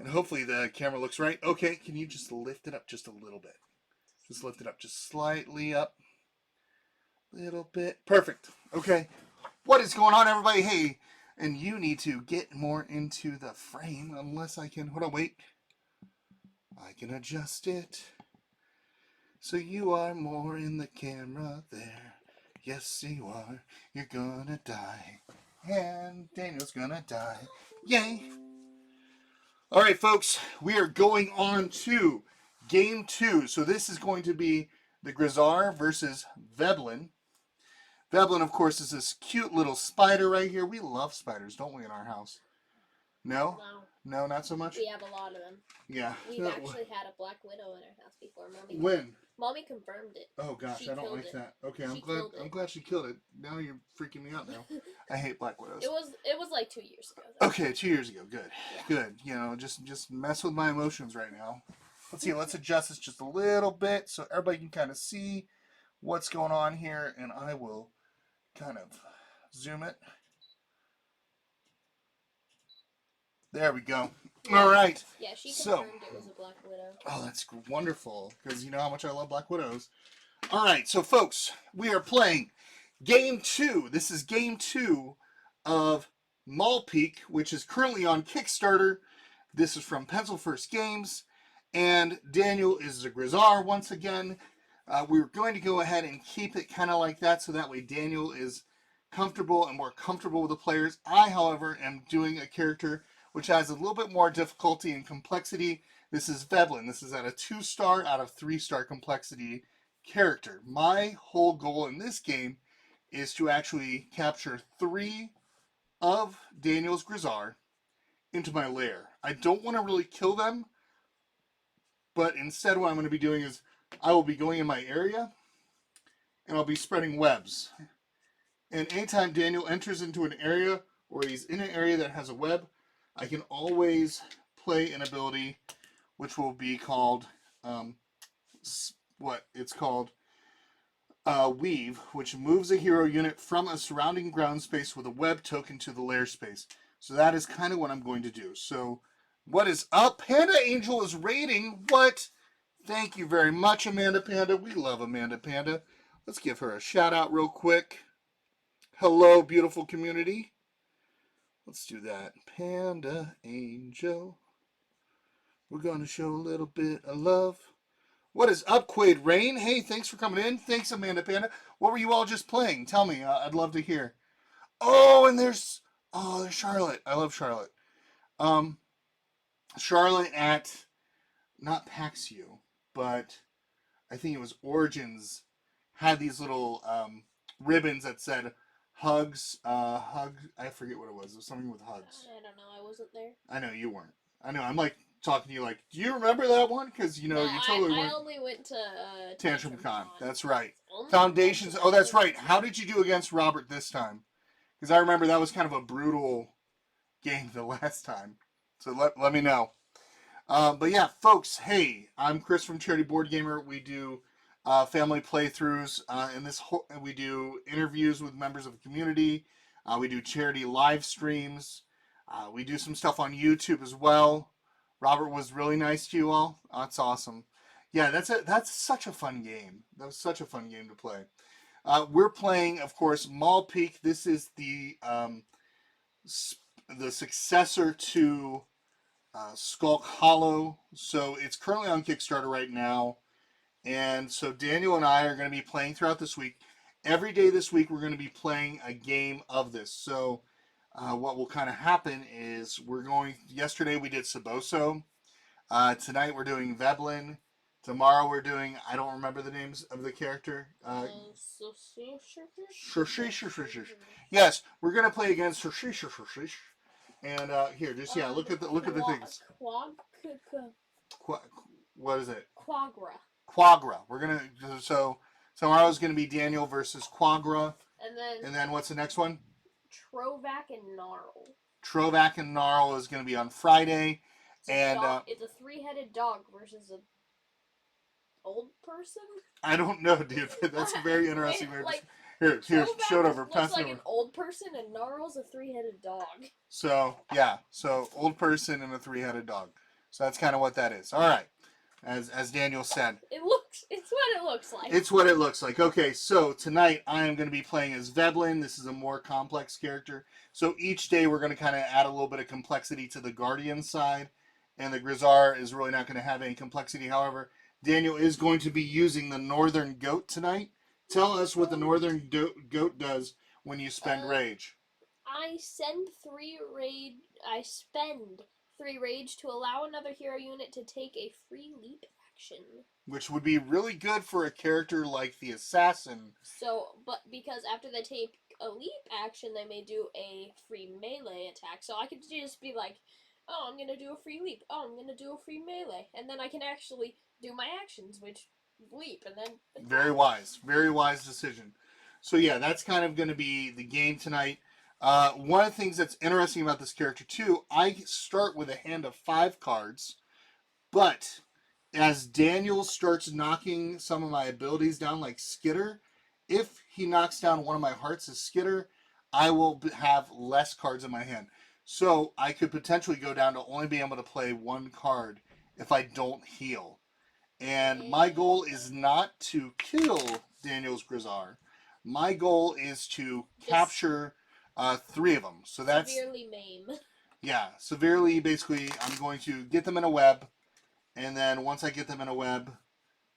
And hopefully the camera looks right. Okay, can you just lift it up just a little bit? Just lift it up just slightly up. Little bit. Perfect. Okay. What is going on, everybody? Hey, and you need to get more into the frame unless I can... Hold on, wait. I can adjust it. So you are more in the camera there. Yes, you are. You're gonna die. And Daniel's gonna die. Yay. All right, folks. We are going on to game 2. So this is going to be the Grizzar versus Veblyn. Veblyn, of course, is this cute little spider right here. We love spiders, don't we, in our house? No? No. No, not so much? We have a lot of them. Yeah. We've actually had a black widow in our house before. Mommy confirmed it. Oh gosh, She I don't like it. that. Okay, I'm glad she killed it. Now you're freaking me out now. I hate black widows. It was like 2 years ago. Though. Okay, 2 years ago. Good. Yeah. Good. You know, just mess with my emotions right now. Let's see, let's adjust this just a little bit so everybody can kind of see what's going on here, and I will kind of zoom it. There we go. All right. Yeah, she confirmed it was a black widow. Oh, that's wonderful, because you know how much I love black widows. All right, so folks, we are playing game 2. This is game 2 of Maul, which is currently on Kickstarter. This is from Pencil First Games, and Daniel is the Grizzar once again. We're going to go ahead and keep it kind of like that, so that way Daniel is comfortable and more comfortable with the players. I, however, am doing a character which has a little bit more difficulty and complexity. This is Veblyn. This is at a 2-star out of 3-star complexity character. My whole goal in this game is to actually capture 3 of Daniel's Grizzar into my lair. I don't want to really kill them, but instead what I'm going to be doing is I will be going in my area and I'll be spreading webs. And anytime Daniel enters into an area or he's in an area that has a web, I can always play an ability which will be called, Weave, which moves a hero unit from a surrounding ground space with a web token to the lair space. So that is kind of what I'm going to do. So what is up? Panda Angel is raiding. What? Thank you very much, Amanda Panda. We love Amanda Panda. Let's give her a shout out real quick. Hello, beautiful community. Let's do that. Panda Angel. We're going to show a little bit of love. What is up, Quaid Rain? Hey, thanks for coming in. Thanks, Amanda Panda. What were you all just playing? Tell me. I'd love to hear. Oh, and there's Charlotte. I love Charlotte. Charlotte at, not Paxio, but I think it was Origins, had these little ribbons that said hugs, I forget what it was. It was something with hugs. I don't know. I wasn't there. I know you weren't. I know. I'm like talking to you like, do you remember that one? Because, you know, you totally weren't. I only went to Tantrum Con. That's right. Only Foundations. Oh, that's right. How did you do against Robert this time? Because I remember that was kind of a brutal game the last time. So let me know. But yeah, folks, hey, I'm Chris from Charity Board Gamer. We do family playthroughs. We do interviews with members of the community. We do charity live streams. We do some stuff on YouTube as well. Robert was really nice to you all. That's awesome. Yeah, that's such a fun game. That was such a fun game to play. We're playing, of course, Maul Peak. This is the successor to Skulk Hollow. So it's currently on Kickstarter right now. And so Daniel and I are going to be playing throughout this week. Every day this week, we're going to be playing a game of this. So what will kind of happen is yesterday we did Saboso. Tonight we're doing Veblyn. Tomorrow we're doing, I don't remember the names of the character. Yes, we're going to play against And here, just look at the things. What is it? Quagra. We're gonna tomorrow's gonna be Daniel versus Quagra. And then what's the next one? Trovac and Gnarl. Trovac and Gnarl is gonna be on Friday. It's a 3-headed dog versus an old person. I don't know, dude. That's a very interesting. Here, show it over. Looks like an old person, and Gnarl's a 3-headed dog. So old person and a 3-headed dog. So that's kind of what that is. All right. As Daniel said. It's what it looks like. It's what it looks like. Okay, so tonight I am going to be playing as Veblyn. This is a more complex character. So each day we're going to kind of add a little bit of complexity to the Guardian side. And the Grizzar is really not going to have any complexity. However, Daniel is going to be using the Northern Goat tonight. Tell us what the Northern Goat does when you spend rage. I spend 3 rage to allow another hero unit to take a free leap action. Which would be really good for a character like the Assassin. So, but because after they take a leap action, they may do a free melee attack. So I could just be like, oh, I'm gonna do a free leap. Oh, I'm gonna do a free melee, and then I can actually do my actions, which leap and then attack. Very wise decision. So yeah, that's kind of going to be the game tonight. One of the things that's interesting about this character too, I start with a hand of 5 cards, but as Daniel starts knocking some of my abilities down, like Skitter, if he knocks down one of my hearts as Skitter, I will have less cards in my hand. So I could potentially go down to only being able to play 1 card if I don't heal. And my goal is not to kill Daniel's Grizzar. My goal is to capture 3 of them. So that's severely maim. Yeah, severely. Basically, I'm going to get them in a web, and then once I get them in a web,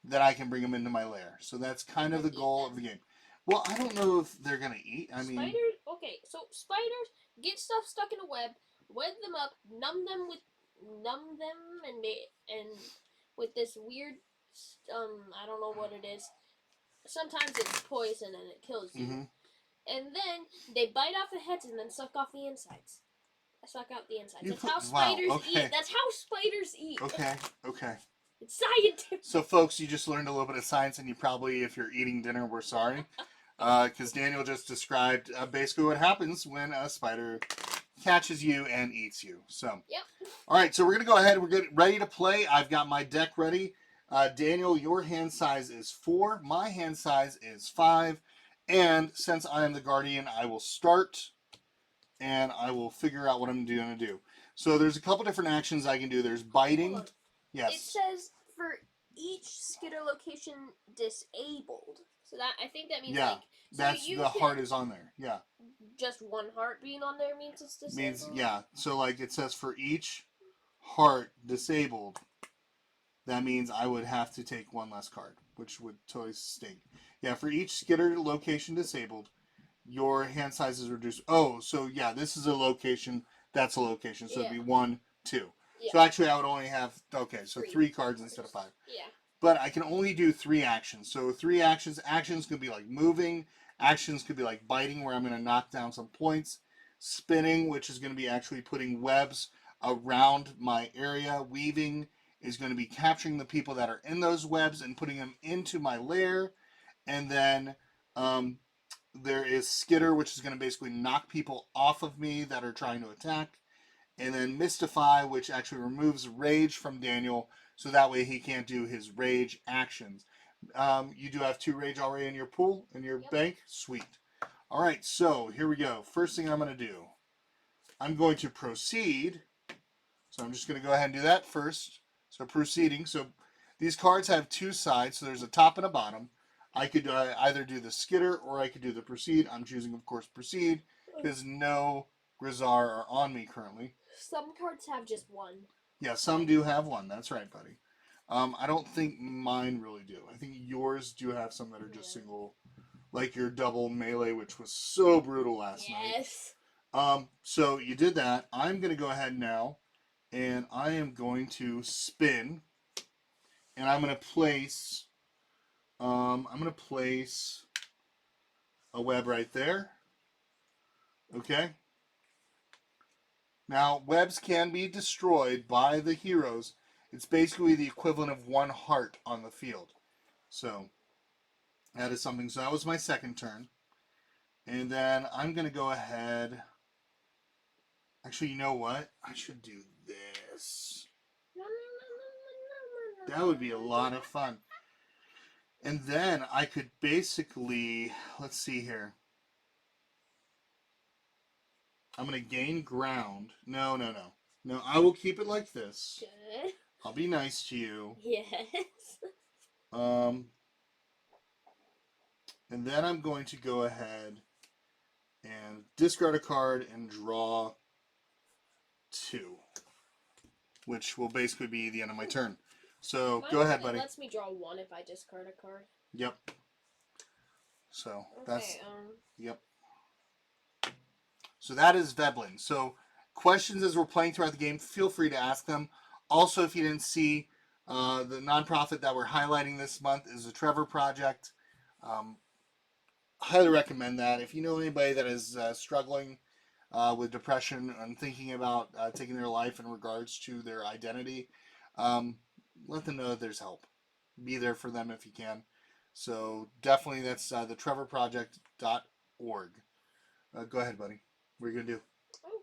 then I can bring them into my lair. So that's kind of the goal of the game. Well, I don't know if they're gonna eat. I mean, spiders. Okay, so spiders get stuff stuck in a web, web them up, numb them, and with this weird, I don't know what it is. Sometimes it's poison and it kills you. Mm-hmm. And then they bite off the heads and then suck off the insides. Suck out the insides. That's how wow, spiders okay. eat. That's how spiders eat. Okay. It's scientific. So, folks, you just learned a little bit of science, and you probably, if you're eating dinner, we're sorry. Because Daniel just described basically what happens when a spider catches you and eats you. So, yep. All right, so we're going to go ahead. We're getting ready to play. I've got my deck ready. Daniel, your hand size is 4. My hand size is 5. And since I am the Guardian, I will start, and I will figure out what I'm going to do. So there's a couple different actions I can do. There's biting. Yes. It says for each skitter location disabled. So that I think that means that's the heart is on there. Yeah. Just 1 heart being on there means it's disabled. So like it says for each heart disabled, that means I would have to take 1 less card, which would totally stink. Yeah, for each skitter location disabled, your hand size is reduced. Oh, so yeah, this is a location. That's a location. So it'd be 1, 2. Yeah. So actually, I would only have 3 cards instead of 5. Yeah. But I can only do 3 actions. So 3 actions. Actions could be like moving. Actions could be like biting, where I'm going to knock down some points. Spinning, which is going to be actually putting webs around my area. Weaving is going to be capturing the people that are in those webs and putting them into my lair. And then there is Skitter, which is going to basically knock people off of me that are trying to attack. And then Mystify, which actually removes rage from Daniel, so that way he can't do his rage actions. You do have 2 rage already in your pool, in your bank? Sweet. All right, so here we go. First thing I'm going to do, I'm going to proceed. So I'm just going to go ahead and do that first. So proceeding. So these cards have 2 sides, so there's a top and a bottom. I could either do the Skitter or I could do the Proceed. I'm choosing, of course, Proceed, because no Grizzar are on me currently. Some cards have just 1. Yeah, some do have 1. That's right, buddy. I don't think mine really do. I think yours do have some that are just single, like your double melee, which was so brutal last night. Yes. So you did that. I'm going to go ahead now, and I am going to spin, and I'm going to place a web right there. Okay. Now, webs can be destroyed by the heroes. It's basically the equivalent of 1 heart on the field. So, that is something. So that was my second turn. And then I'm going to go ahead. Actually, you know what? I should do this. That would be a lot of fun. And then I could basically, let's see here. I'm going to gain ground. No. Now, I will keep it like this. Good. I'll be nice to you. Yes. Um, and then I'm going to go ahead and discard a card and draw 2, which will basically be the end of my turn. So go ahead, buddy. It lets me draw 1 if I discard a card. Yep. So Okay, that's yep. So that is Veblyn. So questions as we're playing throughout the game, feel free to ask them. Also, if you didn't see, the nonprofit that we're highlighting this month is the Trevor Project. Highly recommend that. If you know anybody that is struggling with depression and thinking about taking their life in regards to their identity, let them know that there's help. Be there for them if you can. So definitely that's the trevorproject.org. Go ahead, buddy. What are you going to do?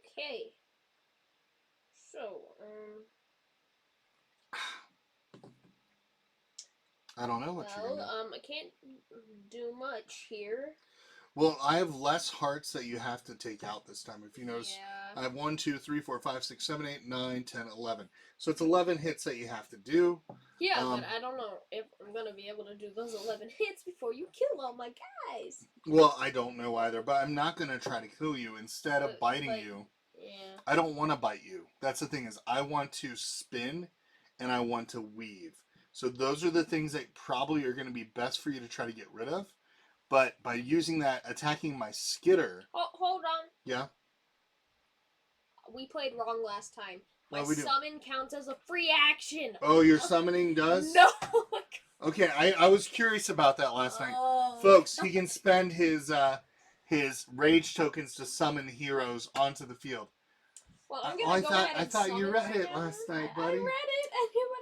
Okay. So, I don't know what you're going to do. I can't do much here. Well, I have less hearts that you have to take out this time. If you notice, Yeah. I have 1, 2, 3, 4, 5, 6, 7, 8, 9, 10, 11. So it's 11 hits that you have to do. Yeah, but I don't know if I'm going to be able to do those 11 hits before you kill all my guys. Well, I don't know either, but I'm not going to try to kill you. Instead of biting you, yeah. I don't want to bite you. That's the thing is I want to spin and I want to weave. So those are the things that probably are going to be best for you to try to get rid of. But by using that, attacking my skitter... Oh, hold on. Yeah? We played wrong last time. My What we do? summon counts as a free action. Oh, your summoning does? No. Okay, I was curious about that last night. Folks, he can spend his rage tokens to summon heroes onto the field. Well, I'm gonna go ahead and I thought you summon read right it now. last night, buddy. I read it,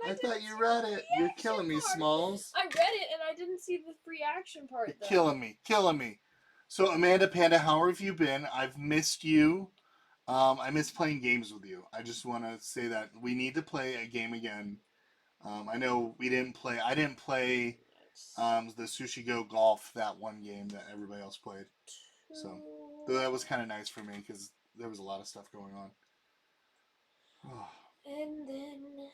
and I thought you read it. You're killing me, Smalls. I read it, and I didn't see the free action part. You're though. killing me. So, Amanda Panda, how have you been? I've missed you. I miss playing games with you. I just want to say that we need to play a game again. I know we didn't play. I didn't play the Sushi Go Golf, that one game that everybody else played. So that was kind of nice for me because there was a lot of stuff going on. And then,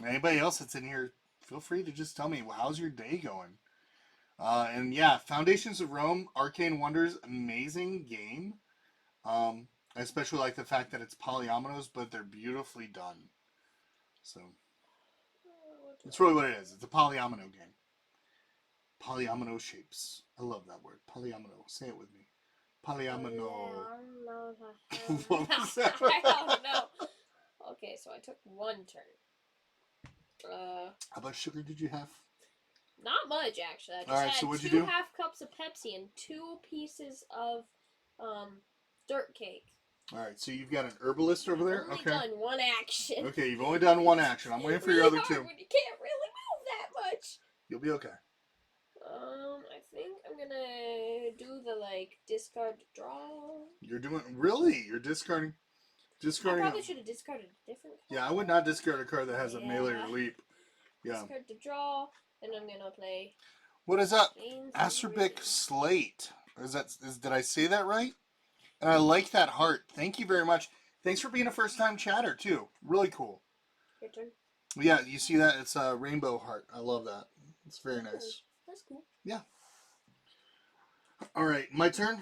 anybody else that's in here, feel free to just tell me, well, how's your day going? And yeah, Foundations of Rome, Arcane Wonders, amazing game. I especially like the fact that it's polyominoes, but they're beautifully done. So, it's really what it is. It's a polyomino game. Polyomino shapes. I love that word. Polyomino. Say it with me. Polyomino. What was that? I don't know. Okay, so I took 1 turn. How much sugar did you have? Not much, actually. I just Alright, had so what'd you 2 do? half cups of Pepsi and 2 pieces of dirt cake. Alright, so you've got an herbalist over there? I've only Okay. done 1 action. Okay, you've only done 1 action. I'm waiting for your other 2. When you can't really move that much. You'll be okay. I think I'm gonna do the discard to draw. You're doing really? You're discarding. I probably should have discarded a different card. Yeah, I would not discard a card that has a melee or leap. Yeah. Discard to draw, and I'm gonna play. What is up? Acerbic Slate. Did I say that right? And I like that heart. Thank you very much. Thanks for being a first-time chatter too. Really cool. Your turn. Yeah, you see that? It's a rainbow heart. I love that. It's very nice. That's cool. Yeah. All right, my turn.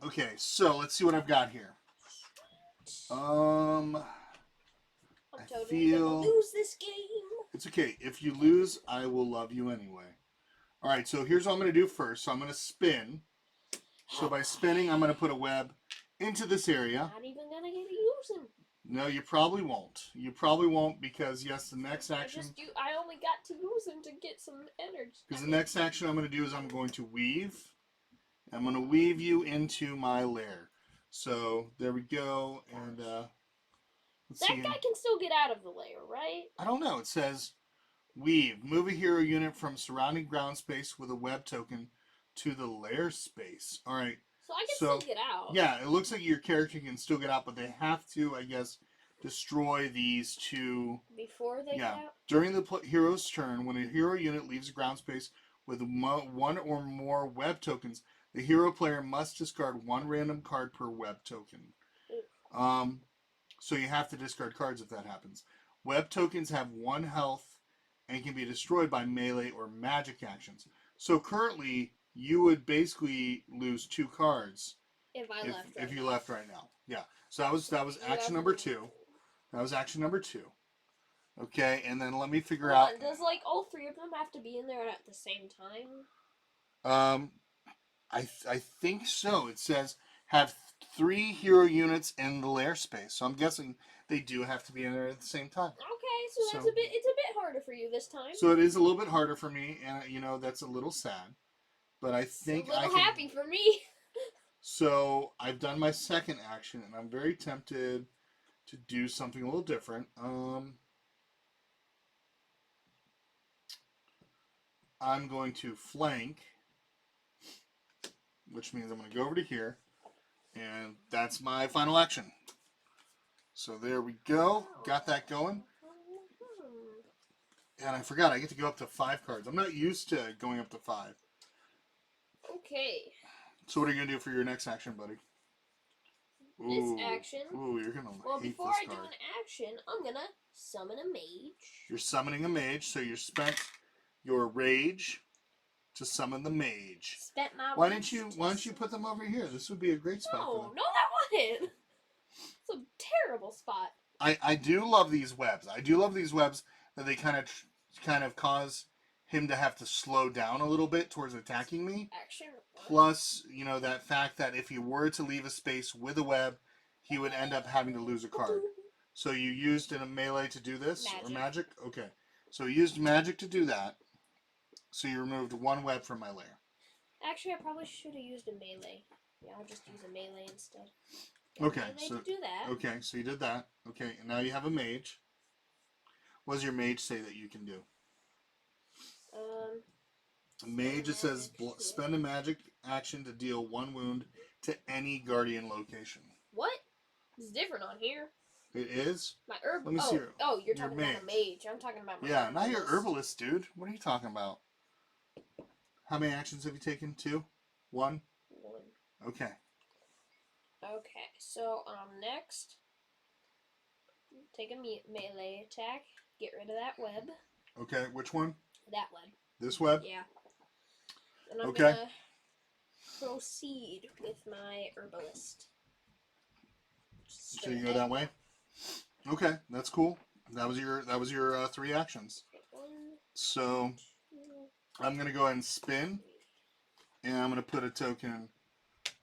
Okay, so let's see what I've got here. I'm totally gonna lose this game. It's okay. If you lose, I will love you anyway. All right, so here's what I'm going to do first. So I'm going to spin. So by spinning, I'm going to put a web into this area. Not even gonna get to use them. No, you probably won't. You probably won't because, yes, the next action... I only got to use them to get some energy. Because the next action I'm going to do is I'm going to weave. I'm going to weave you into my lair. So there we go. And let's see. That guy can still get out of the lair, right? I don't know. It says weave. Move a hero unit from surrounding ground space with a web token to the lair space. All right. So I can still get out. Yeah, it looks like your character can still get out, but they have to, I guess, destroy these 2... Before they get out? During the hero's turn, when a hero unit leaves ground space with 1 or more web tokens, the hero player must discard 1 random card per web token. So you have to discard cards if that happens. Web tokens have 1 health and can be destroyed by melee or magic actions. So currently, you would basically lose 2 cards If I left right if you now. left right now. Yeah. So that was action number 2. That was action number 2. Okay, and then let me figure Hold out. on, does like all 3 of them have to be in there at the same time? I think so. It says have 3 hero units in the lair space. So I'm guessing they do have to be in there at the same time. Okay, so that's it's a bit harder for you this time. So it is a little bit harder for me, and that's a little sad. But I think it's a little happy for me. So I've done my second action, and I'm very tempted to do something a little different. I'm going to flank, which means I'm going to go over to here, and that's my final action. So there we go. Got that going. And I forgot, I get to go up to 5 cards. I'm not used to going up to 5. Okay. So what are you going to do for your next action, buddy? This action. Ooh, you're going to Well, hate before this I card. do an action, I'm going to summon a mage. You're summoning a mage, so you spent your rage to summon the mage. Spent my Why don't you put them over here? This would be a great spot for them. No, that wasn't. It's a terrible spot. I do love these webs. I do love these webs that they kind of cause him to have to slow down a little bit towards attacking me. Action. Plus, that fact that if he were to leave a space with a web, he would end up having to lose a card. So you used in a melee to do this? Magic. Or magic? Okay. So you used magic to do that. So you removed 1 web from my lair. Actually, I probably should have used a melee. Yeah, I'll just use a melee instead. Okay, melee so to do that. Okay, so you did that. Okay, and now you have a mage. What does your mage say that you can do? A mage, it says spend a magic action to deal 1 wound to any guardian location. What? It's different on here. It is? My herb. Let me see you're talking about a mage. I'm talking about my herbalist. Not your herbalist, dude. What are you talking about? How many actions have you taken? 2? 1? 1. Okay. Okay, so next, take a melee attack. Get rid of that web. Okay, which one? That web. This web? Yeah. And I'm gonna proceed with my herbalist. So you go that way? Okay, that's cool. That was your 3 actions. 1, So 2, I'm gonna go ahead and spin, and I'm gonna put a token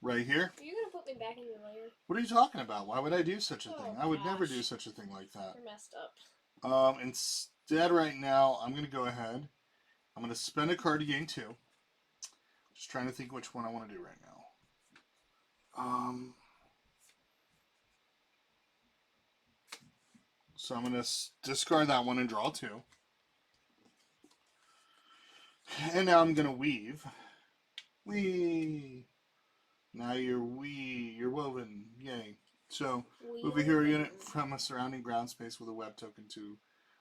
right here. Are you gonna put me back in your lair? What are you talking about? Why would I do such a thing? I would never gosh. do such a thing like that. You're messed up. Instead, right now, I'm gonna go ahead. I'm gonna spend a card to gain 2. Just trying to think which one I want to do right now. So I'm gonna discard that one and draw 2. And now I'm gonna weave. Wee. Now you're woven. Yay. So move a hero unit from a surrounding ground space with a web token to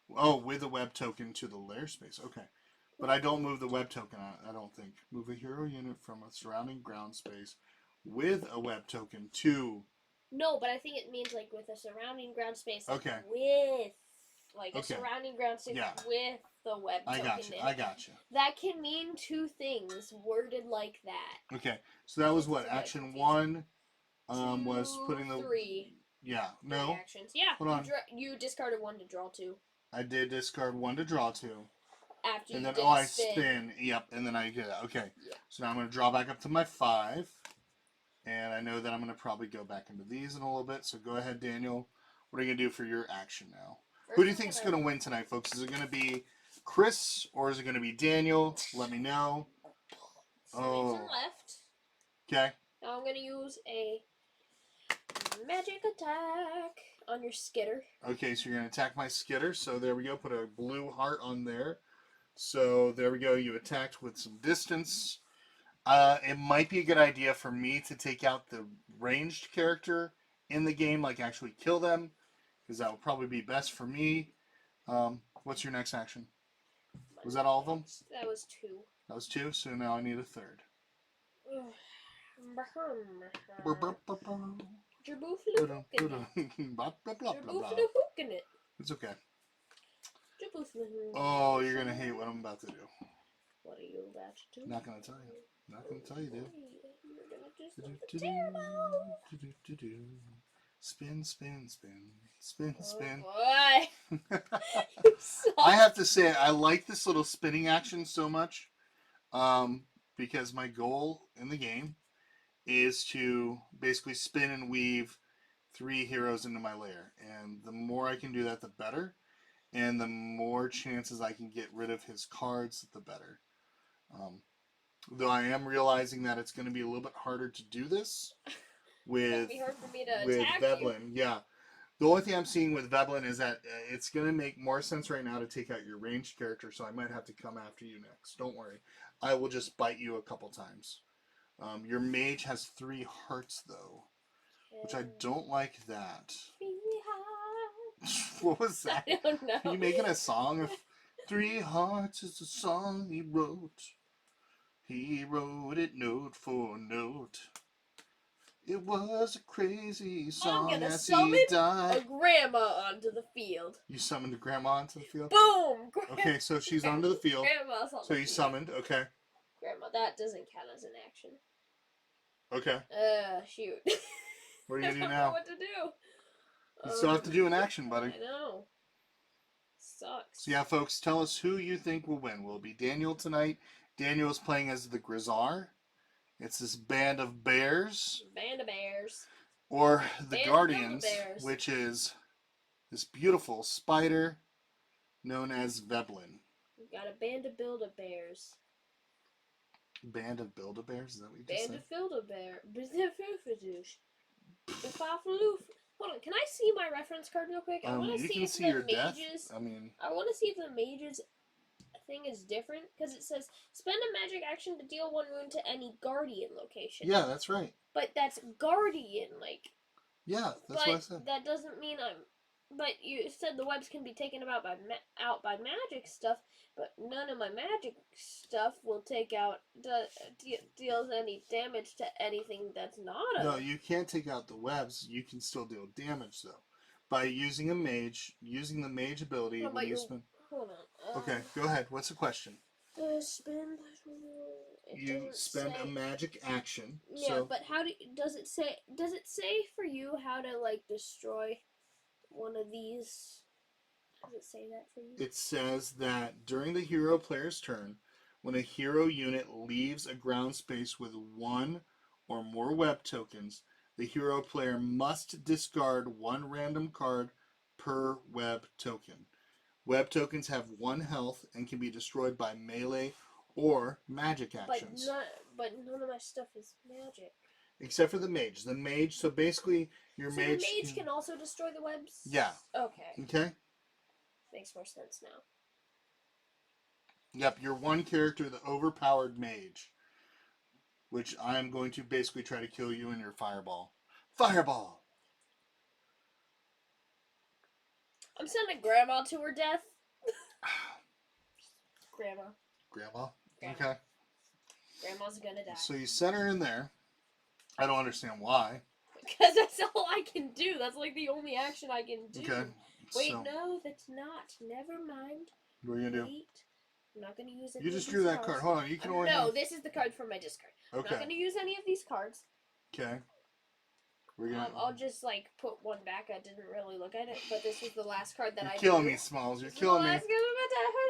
the lair space. Okay. But I don't move the web token, I don't think. Move a hero unit from a surrounding ground space with a web token to... No, but I think it means like with a surrounding ground space. Like Okay. With a surrounding ground space with the web token. I got you. That can mean 2 things worded like that. Okay. So that was what? Action 1 was putting the... 3. Yeah. No. Actions. Yeah. Hold on. You discarded 1 to draw 2. I did discard 1 to draw 2. After and you then I spin. Yep, and then I get it. Okay. Yeah. So now I'm going to draw back up to my 5. And I know that I'm going to probably go back into these in a little bit. So go ahead, Daniel. What are you going to do for your action now? Who do you think is going to win tonight, folks? Is it going to be Chris or is it going to be Daniel? Let me know. Left. Okay. Now I'm going to use a magic attack on your skitter. Okay, so you're going to attack my skitter. So there we go. Put a blue heart on there. So there we go. You attacked with some distance. It might be a good idea for me to take out the ranged character in the game, like actually kill them, because that would probably be best for me. What's your next action? Was that all of them? That was 2. That was 2, so now I need a 3rd. Jabooflahookin' Blah, blah, blah, blah, blah. Jabooflahookin' it. It's okay. Jabooflahookin'. Oh, you're gonna hate what I'm about to do. What are you about to do? Not gonna tell you. Not gonna tell you, dude. You're gonna do something terrible. Spin, spin, spin, spin, spin. Oh boy. You suck. I have to say, I like this little spinning action so much, because my goal in the game is to basically spin and weave 3 heroes into my lair, and the more I can do that, the better, and the more chances I can get rid of his cards, the better. Though I am realizing that it's going to be a little bit harder to do this with It'd be hard for me to attack Veblyn. Yeah. The only thing I'm seeing with Veblyn is that it's going to make more sense right now to take out your ranged character, so I might have to come after you next. Don't worry. I will just bite you a couple times. Your mage has 3 hearts, though, which I don't like that. What was that? I don't know. Are you making a song? 3 hearts is a song he wrote. He wrote it note for note. It was a crazy song I'm gonna as summon he died. a grandma onto the field. You summoned a grandma onto the field? Boom! Okay, so she's onto the field. Grandma's on So the you field. summoned, okay. Grandma, that doesn't count as an action. Okay. Shoot. What are you I going to do don't know now? what to do. You still have to do an action, buddy. I know. Sucks. So yeah, folks, tell us who you think will win. Will it be Daniel tonight? Daniel is playing as the Grizzar. It's this band of bears. Band of bears. Or the Band of Guardians, Build-A-Bears. which is this beautiful spider known as Veblyn. We've got a band of Build-A-Bears. Band of Build-A-Bears? Is that what you just Band said? of Build-A-Bear. Hold on, can I see my reference card real quick? I want to You see can if see the your death. mages. I mean, I want to see if the mages thing is different because it says spend a magic action to deal 1 wound to any guardian location. yeah, that's right. But that's guardian, like. Yeah, that's but what I said. that doesn't mean I'm. But you said the webs can be taken out by magic stuff, but none of my magic stuff will take out deals any damage to anything that's not a. No, you can't take out the webs. You can still deal damage though, by using a mage, using the mage ability. How about When you your- spend. Hold on. Okay, go ahead. What's the question? Spend. You spend a magic action. Yeah, so but how does it say? Does it say for you how to like destroy one of these? Does it say that for you? it says that during the hero player's turn, when a hero unit leaves a ground space with 1 or more web tokens, the hero player must discard 1 random card per web token. Web tokens have 1 health and can be destroyed by melee or magic actions. But none of my stuff is magic. Except for the mage. The mage, so basically your So mage... the mage can also destroy the webs? Yeah. Okay. Okay? Makes more sense now. Yep, you're one character, the overpowered mage. Which I'm going to basically try to kill you in your fireball. Fireball! I'm sending Grandma to her death. Grandma. Grandma? Grandma. Okay. Grandma's gonna die. So you send her in there. I don't understand why. Because that's all I can do. That's like the only action I can do. Okay. Wait, so, no, that's not. Never mind. what are you going to do? Wait. I'm not gonna use any You of just these drew that cards. card. Hold on, you can only No, have... this is the card from my discard. I'm Okay. not gonna use any of these cards. Okay. We're gonna... I'll just like put one back. I didn't really look at it, but this was the last card that You're I killing drew. me, Smalls. You're This is killing the me. last card of my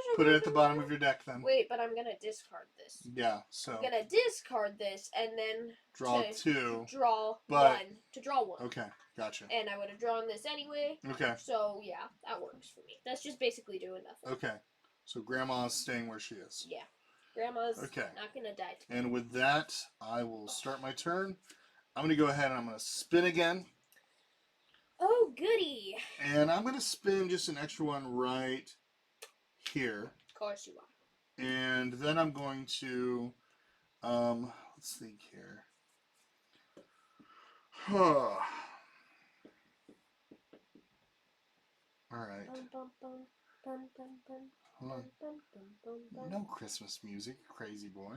deck. Put it at the bottom of your deck then. Wait, but I'm gonna discard this. Yeah, so... I'm gonna discard this and then Draw to 2. draw But- one. To draw one. Okay, gotcha. And I would have drawn this anyway. Okay, So yeah, that works for me. That's just basically doing nothing. okay. So Grandma's staying where she is. Yeah. Grandma's Okay. not gonna die. And with that, I will start my turn. I'm going to go ahead and I'm going to spin again. Oh goody! And I'm going to spin just an extra one right here. Of course you are. And then I'm going to, let's think here. All right. Bum, bum, bum, bum, bum, bum, Hold on. bum, bum, bum, bum. No Christmas music, crazy boy.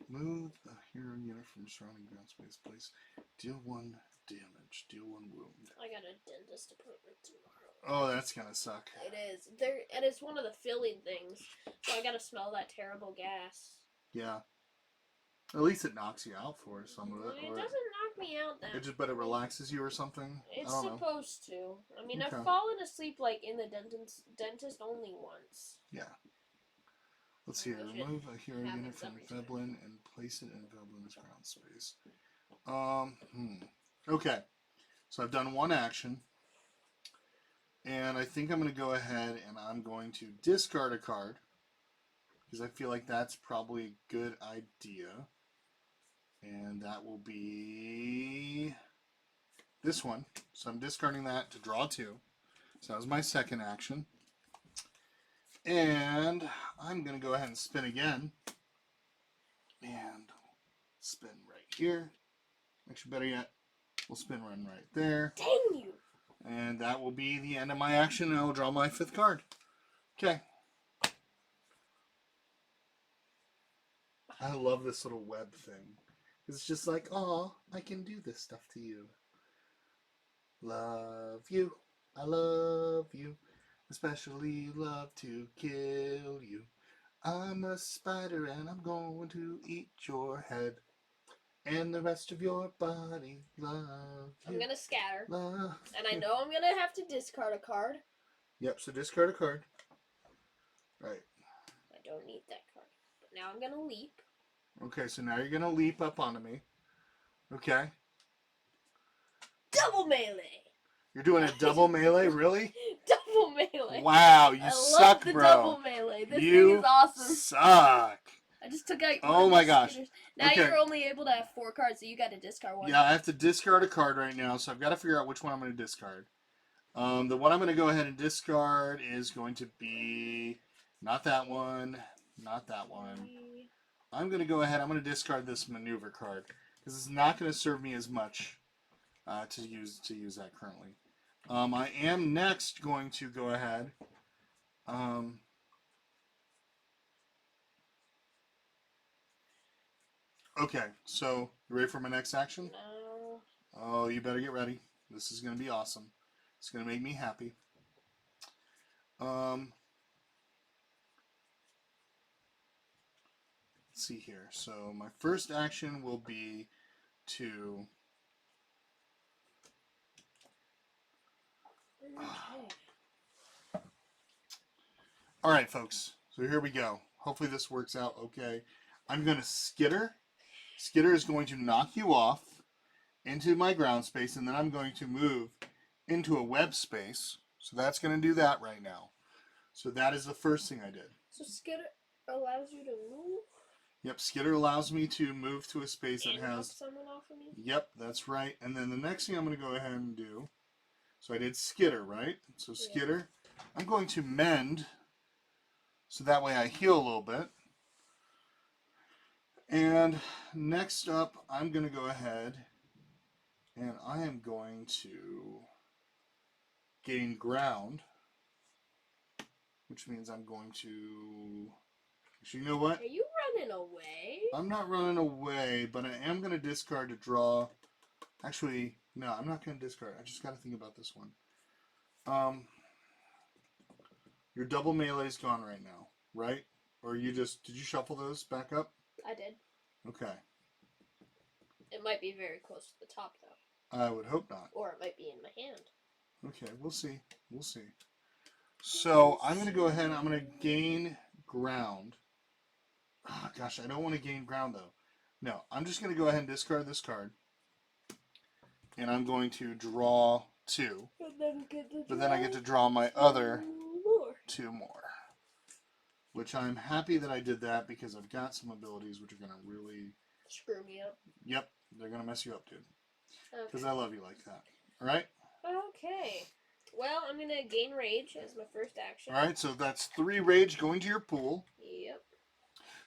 Move the hero unit from surrounding ground space, place. Deal 1 damage. Deal 1 wound. I got a dentist appointment tomorrow. Oh, that's gonna suck. It is. And it's one of the filling things, so I gotta smell that terrible gas. Yeah. At least it knocks you out for some of it. It Or doesn't knock me out that. it just better relaxes you or something. It's I don't know. supposed to. I mean, Okay. I've fallen asleep like in the dentist only once. Yeah. Let's see here. Remove a hero unit from Veblyn and place it in Veblyn's ground space. Okay. So I've done one action. And I think I'm going to go ahead and I'm going to discard a card. Because I feel like that's probably a good idea. And that will be this one. So I'm discarding that to draw 2. So that was my second action. And I'm going to go ahead and spin again. And spin right here. Actually, better yet, we'll spin one right there. Dang you! And that will be the end of my action, and I will draw my 5th card. Okay. I love this little web thing. It's just like, oh, I can do this stuff to you. Love you. I love you. Especially love to kill you. I'm a spider and I'm going to eat your head. And the rest of your body. Love you. I'm gonna scatter. Love and I know I'm gonna have to discard a card. Yep, so discard a card. Right. I don't need that card. But now I'm gonna leap. Okay, so now you're going to leap up onto me. Okay. Double melee! You're doing a double melee, really? Double melee! Wow, you I suck, love the bro. double melee. This You thing is awesome. suck. I just took out. Oh my gosh. Now Okay. you're only able to have 4 cards, so you got to discard one. Yeah, I have to discard a card right now, so I've got to figure out which one I'm going to discard. The one I'm going to go ahead and discard is going to be not that one, not that one. I'm going to go ahead. I'm going to discard this maneuver card because it's not going to serve me as much to use that currently. I am next going to go ahead. Okay, so you ready for my next action? No. Oh, you better get ready. This is going to be awesome. It's going to make me happy. Let's see here. So my first action will be to... Alright, folks. So here we go. Hopefully this works out okay. I'm going to skitter. Skitter is going to knock you off into my ground space, and then I'm going to move into a web space. So that's going to do that right now. So that is the first thing I did. So skitter allows you to move? Yep, skitter allows me to move to a space that And has... knock someone off of me? Yep, that's right. And then the next thing I'm going to go ahead and do... So I did skitter, right? So skitter. Yeah. I'm going to mend, so that way I heal a little bit. And next up, I'm going to go ahead and I am going to gain ground, which means I'm going to... Actually, you know what? Are you running away? I'm not running away, but I am going to discard to draw... Actually, no, I'm not going to discard. I just got to think about this one. Your double melee's gone right now, right? Or you just... Did you shuffle those back up? I did. Okay. It might be very close to the top, though. I would hope not. Or it might be in my hand. Okay, we'll see. We'll see. So I'm going to go ahead and I'm going to gain ground. Oh, gosh, I don't want to gain ground, though. No, I'm just going to go ahead and discard this card. And I'm going to draw 2. But then I get to draw my other 2 more. Which I'm happy that I did that because I've got some abilities which are going to really... Screw me up. Yep, they're going to mess you up, dude. Because Okay. I love you like that. Alright? Okay. Well, I'm going to gain rage as my first action. Alright, so that's 3 rage going to your pool. Yep.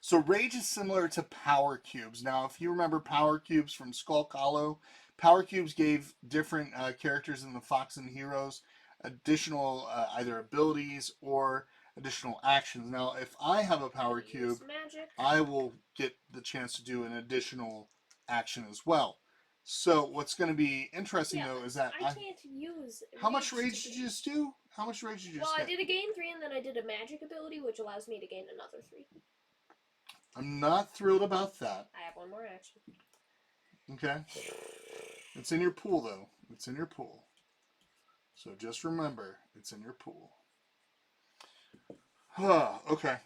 So rage is similar to power cubes. Now, if you remember power cubes from Skull Hollow, power cubes gave different characters in the Fox and Heroes additional either abilities or additional actions. Now, if I have a power cube, magic. I will get the chance to do an additional action as well. So what's going to be interesting Yeah, though is that I can't use. how much rage to did you just do? How much rage did you Well, just I get? did a gain 3, and then I did a magic ability, which allows me to gain another 3. I'm not thrilled about that. I have one more action. Okay. It's in your pool though. It's in your pool. So just remember, it's in your pool. Okay.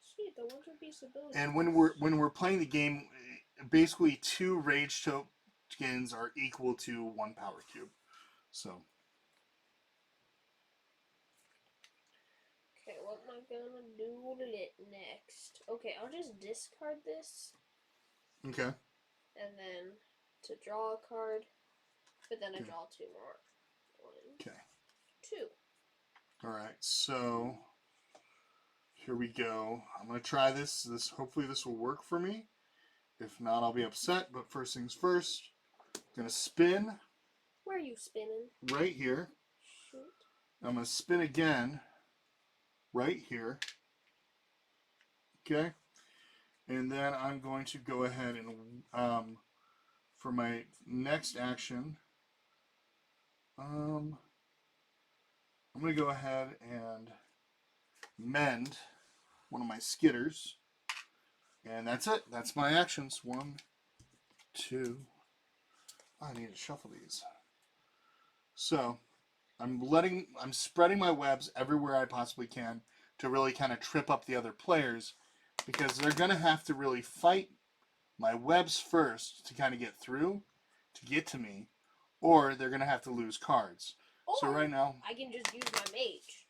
Sweet, the Winter Beast ability. And when we're playing the game, basically 2 rage tokens are equal to 1 power cube. So. Okay, what am I gonna do next? Okay, I'll just discard this. Okay. And then to draw a card, but then I Okay. draw 2 more. 1, Okay. 2. All right. So here we go. I'm gonna try this. Hopefully this will work for me. If not, I'll be upset. But first things first. I'm gonna spin. Where are you spinning? Right here. Shoot. I'm gonna spin again. Right here. Okay. And then I'm going to go ahead and for my next action, I'm going to go ahead and mend one of my skitters. And that's it. That's my actions. 1, 2. I need to shuffle these. So I'm spreading my webs everywhere I possibly can to really kind of trip up the other players, because they're going to have to really fight my webs first to kind of get through, to get to me, or they're going to have to lose cards. Or so right now, I can just use my mage.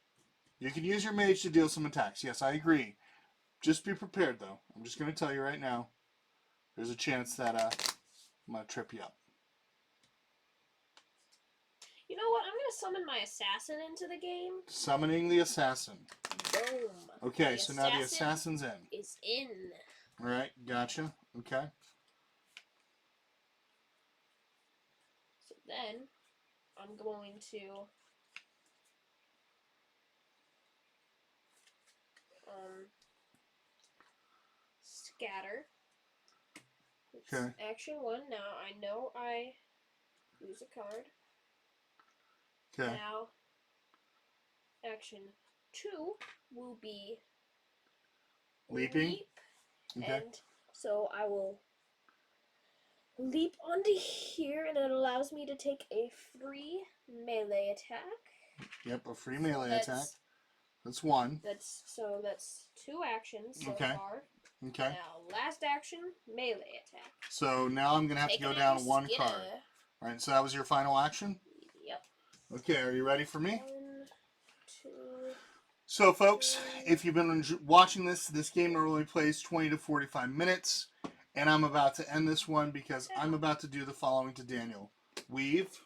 You can use your mage to deal some attacks. Yes, I agree. Just be prepared, though. I'm just going to tell you right now, there's a chance that I'm going to trip you up. You know what? I'm going to summon my assassin into the game. Summoning the assassin. Boom. Okay, so now the assassin's in. Is in. All right, gotcha. Okay. So then, I'm going to scatter. It's Okay. action 1. Now I know I lose a card. Okay. Now, action 2 will be Leaping. leap. Okay. And so I will leap onto here, and it allows me to take a free melee attack. Yep, a free melee attack. That's 1. That's 2 actions so Okay. far. Okay. Now, last action, melee attack. So now I'm going to have to go down 1 card. All right, so that was your final action? Yep. Okay, are you ready for me? 1, 2. So, folks, if you've been watching this game normally plays 20 to 45 minutes, and I'm about to end this one because I'm about to do the following to Daniel. Weave.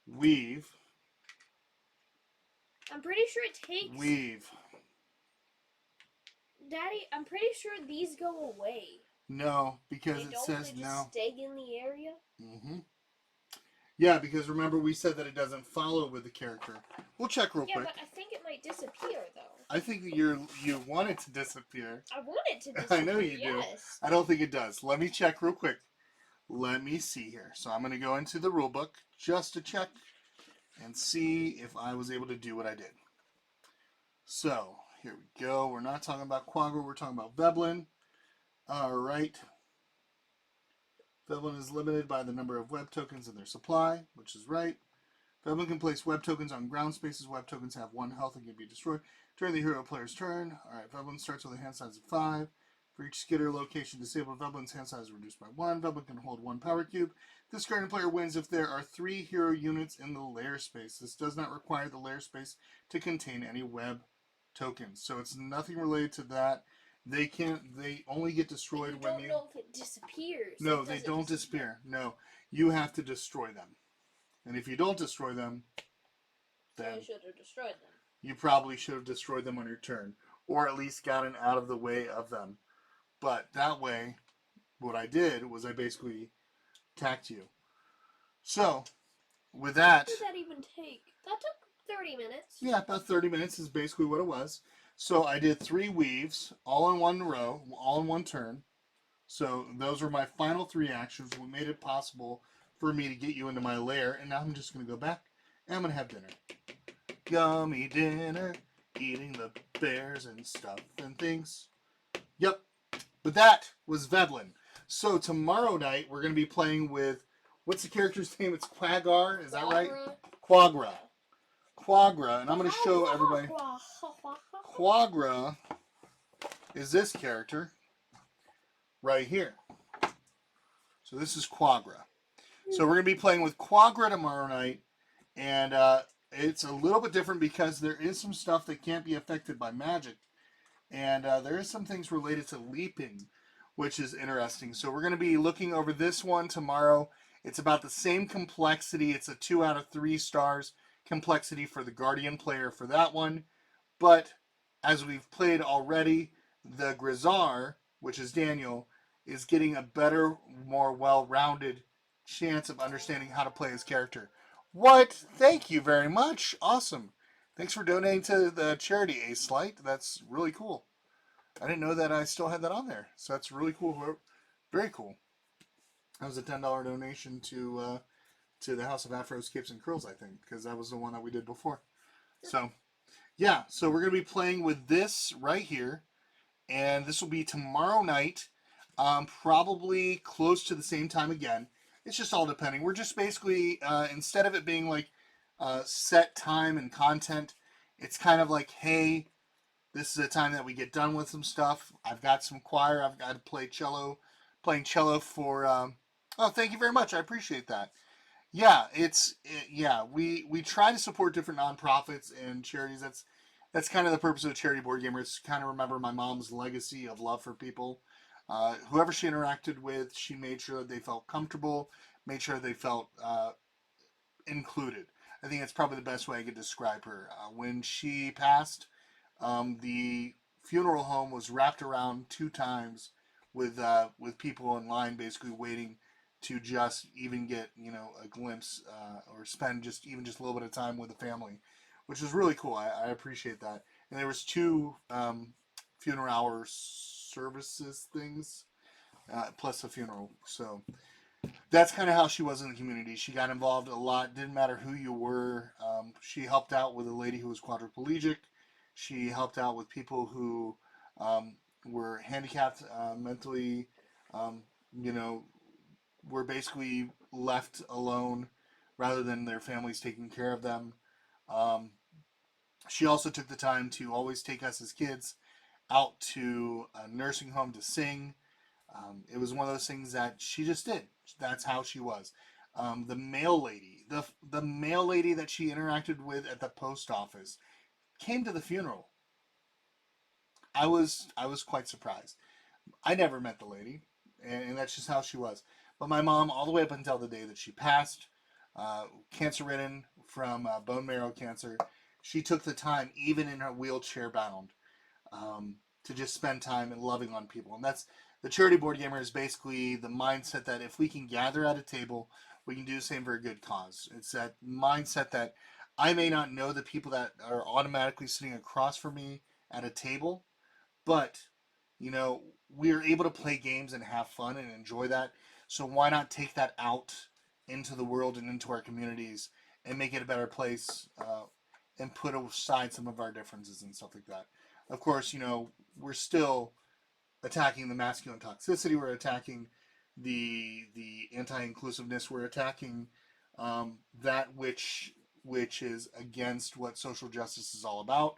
Weave. I'm pretty sure it takes... Weave. Daddy, I'm pretty sure these go away. No, because they it says just no. Stay in the area? Mm-hmm. Yeah, because remember we said that it doesn't follow with the character. We'll check real quick. Yeah, but I think it might disappear, though. I think that you want it to disappear. I want it to disappear, I know you do. I don't think it does. Let me check real quick. Let me see here. So I'm going to go into the rule book just to check and see if I was able to do what I did. So, here we go. We're not talking about Quagga. We're talking about Veblyn. All right. Veblyn is limited by the number of web tokens in their supply, which is right. Veblyn can place web tokens on ground spaces. Web tokens have 1 health and can be destroyed during the hero player's turn. All right, Veblyn starts with a hand size of 5. For each skitter location disabled, Veblyn's hand size is reduced by 1. Veblyn can hold 1 power cube. This current player wins if there are 3 hero units in the lair space. This does not require the lair space to contain any web tokens. So it's nothing related to that. They only get destroyed when you don't know if it disappears. No, they don't disappear. No, you have to destroy them. And if you don't destroy them, then I should have destroyed them. You probably should have destroyed them on your turn, or at least gotten out of the way of them. But that way, what I did was I basically attacked you. So, with that... What did that even take? That took 30 minutes. Yeah, about 30 minutes is basically what it was. So I did 3 weaves, all in one row, all in one turn. So those were my final 3 actions, what made it possible for me to get you into my lair. And now I'm just going to go back and I'm going to have dinner. Yummy dinner, eating the bears and stuff and things. Yep, but that was Veblyn. So tomorrow night we're going to be playing with, what's the character's name? It's Quaggar, is that right? Quaggra. Quaggra, and I'm going to show everybody. Quaggra is this character right here. So this is Quaggra. So we're going to be playing with Quaggra tomorrow night, and it's a little bit different because there is some stuff that can't be affected by magic, and there is some things related to leaping, which is interesting. So we're going to be looking over this one tomorrow. It's about the same complexity. It's a 2 out of 3 stars complexity for the Guardian player for that one. But as we've played already, the Grizzar, which is Daniel, is getting a better, more well-rounded chance of understanding how to play his character. What? Thank you very much. Awesome. Thanks for donating to the charity, Ace Slight. That's really cool. I didn't know that I still had that on there. So that's really cool. Very cool. That was a $10 donation to the House of Afros, Capes, and Curls, I think, because that was the one that we did before. So, yeah. So we're going to be playing with this right here. And this will be tomorrow night, probably close to the same time again. It's just all depending. We're just basically, instead of it being like set time and content, it's kind of like, hey, this is a time that we get done with some stuff. I've got some choir. I've got to play cello, playing cello for. Oh, thank you very much. I appreciate that. Yeah, we try to support different nonprofits and charities. That's kind of the purpose of Charity Board Gamer. It's kind of remember my mom's legacy of love for people. Whoever she interacted with, she made sure that they felt comfortable, made sure they felt included. I think that's probably the best way I could describe her. When she passed, the funeral home was wrapped around 2 times with people in line, basically waiting to just even get a glimpse or spend just a little bit of time with the family, which was really cool. I appreciate that. And there was 2 funeral hour services things plus a funeral. So that's kind of how she was in the community. She got involved a lot. Didn't matter who you were. She helped out with a lady who was quadriplegic. She helped out with people who were handicapped mentally. You know, were basically left alone rather than their families taking care of them. Um, she also took the time to always take us as kids out to a nursing home to sing. It was one of those things that she just did. That's how she was. The mail lady, the mail lady that she interacted with at the post office, came to the funeral. I was quite surprised. I never met the lady, and that's just how she was. But my mom, all the way up until the day that she passed, cancer ridden from bone marrow cancer, she took the time, even in her wheelchair bound, to just spend time and loving on people. And that's the charity board gamer is basically the mindset that if we can gather at a table, we can do the same for a good cause. It's that mindset that I may not know the people that are automatically sitting across from me at a table, but we are able to play games and have fun and enjoy that. So why not take that out into the world and into our communities and make it a better place and put aside some of our differences and stuff like that. Of course, we're still attacking the masculine toxicity. We're attacking the anti-inclusiveness. We're attacking that which is against what social justice is all about.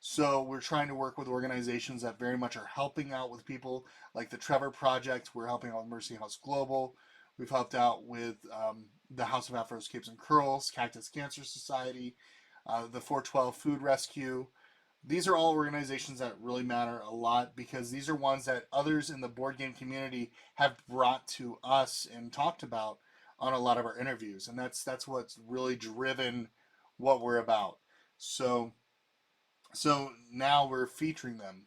So we're trying to work with organizations that very much are helping out with people like the Trevor Project. We're helping out with Mercy House Global. We've helped out with the House of Afros, Capes, and Curls, Cactus Cancer Society, the 412 Food Rescue. These are all organizations that really matter a lot because these are ones that others in the board game community have brought to us and talked about on a lot of our interviews. And that's what's really driven what we're about. So now we're featuring them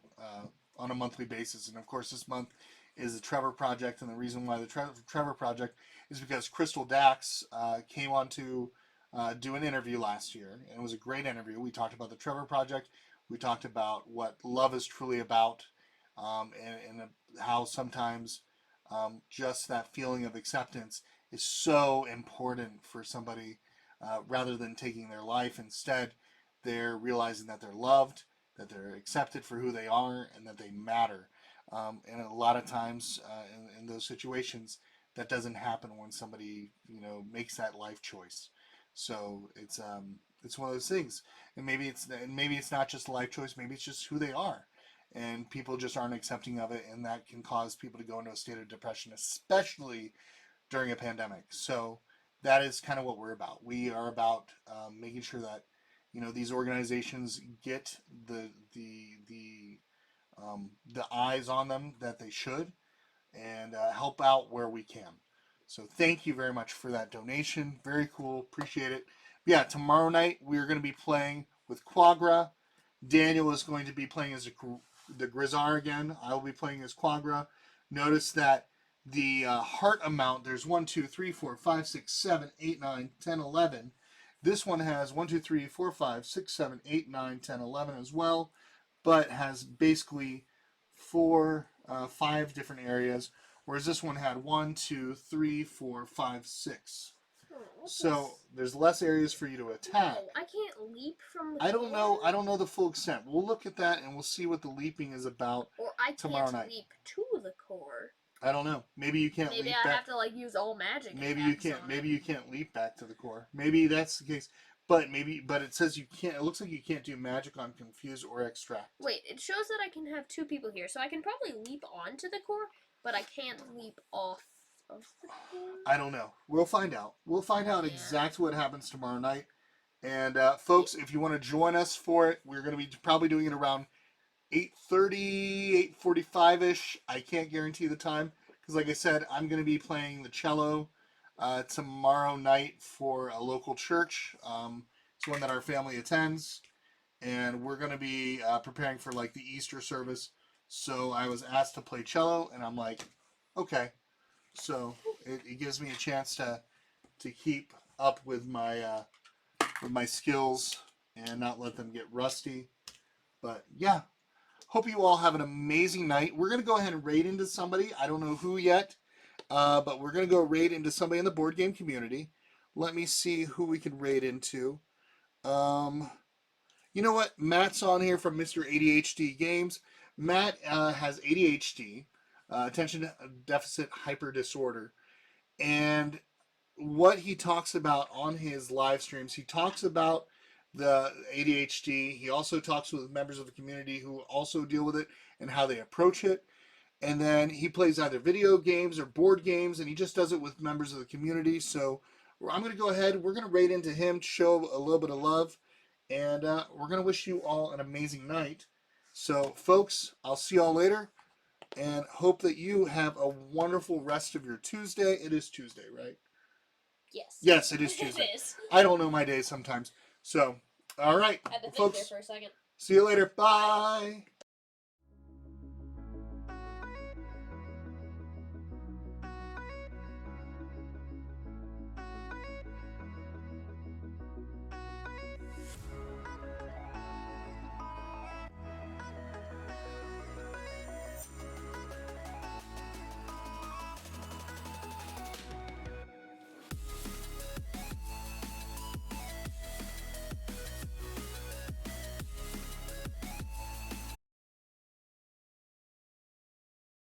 on a monthly basis. And of course, this month is the Trevor Project. And the reason why the Trevor Project is because Crystal Dax came onto do an interview last year, and it was a great interview. We talked about the Trevor Project. We talked about what love is truly about, and how sometimes just that feeling of acceptance is so important for somebody. Rather than taking their life, instead, they're realizing that they're loved, that they're accepted for who they are, and that they matter. And a lot of times, in those situations, that doesn't happen when somebody makes that life choice. So it's one of those things, and maybe it's not just a life choice. Maybe it's just who they are, and people just aren't accepting of it, and that can cause people to go into a state of depression, especially during a pandemic. So that is kind of what we're about. We are about making sure that these organizations get the eyes on them that they should, and help out where we can. So thank you very much for that donation. Very cool. Appreciate it. Yeah, tomorrow night we're going to be playing with Quagra. Daniel is going to be playing as the Grizzar again. I will be playing as Quagra. Notice that the heart amount, there's 1, 2, 3, 4, 5, 6, 7, 8, 9, 10, 11. This one has 1, 2, 3, 4, 5, 6, 7, 8, 9, 10, 11 as well, but has basically 5 different areas, whereas this one had 1, 2, 3, 4, 5, 6. So there's less areas for you to attack. No, I can't leap from the I don't core? know. I don't know the full extent. We'll look at that and we'll see what the leaping is about. Or I tomorrow can't night. leap to the core. I don't know. Maybe you can't Maybe leap I back. have to like use all magic. Maybe you can't. Maybe you can't leap back to the core. Maybe that's the case. But it says you can't. It looks like you can't do magic on confuse or extract. Wait, it shows that I can have 2 people here, so I can probably leap onto the core, but I can't leap off of the core. I don't know. We'll find out. We'll find out exactly what happens tomorrow night. And folks, if you want to join us for it, we're going to be probably doing it around 8:30, 8:45ish. I can't guarantee the time because, like I said, I'm going to be playing the cello tomorrow night for a local church. It's one that our family attends, and we're going to be preparing for like the Easter service. So I was asked to play cello, and I'm like, okay. So it gives me a chance to keep up with my skills and not let them get rusty. But yeah, hope you all have an amazing night. We're going to go ahead and raid into somebody. I don't know who yet, but we're going to go raid into somebody in the board game community. Let me see who we can raid into. You know what? Matt's on here from Mr. ADHD Games. Matt has ADHD, attention deficit hyper disorder. And what he talks about on his live streams, he talks about the ADHD. He also talks with members of the community who also deal with it and how they approach it. And then he plays either video games or board games, and he just does it with members of the community. So I'm going to go ahead. We're going to raid into him, show a little bit of love, and we're going to wish you all an amazing night. So, folks, I'll see y'all later, and hope that you have a wonderful rest of your Tuesday. It is Tuesday, right? Yes. Yes, it is Tuesday. It is. I don't know my days sometimes. So, all right, I had to think folks. there for a second. See you later. Bye.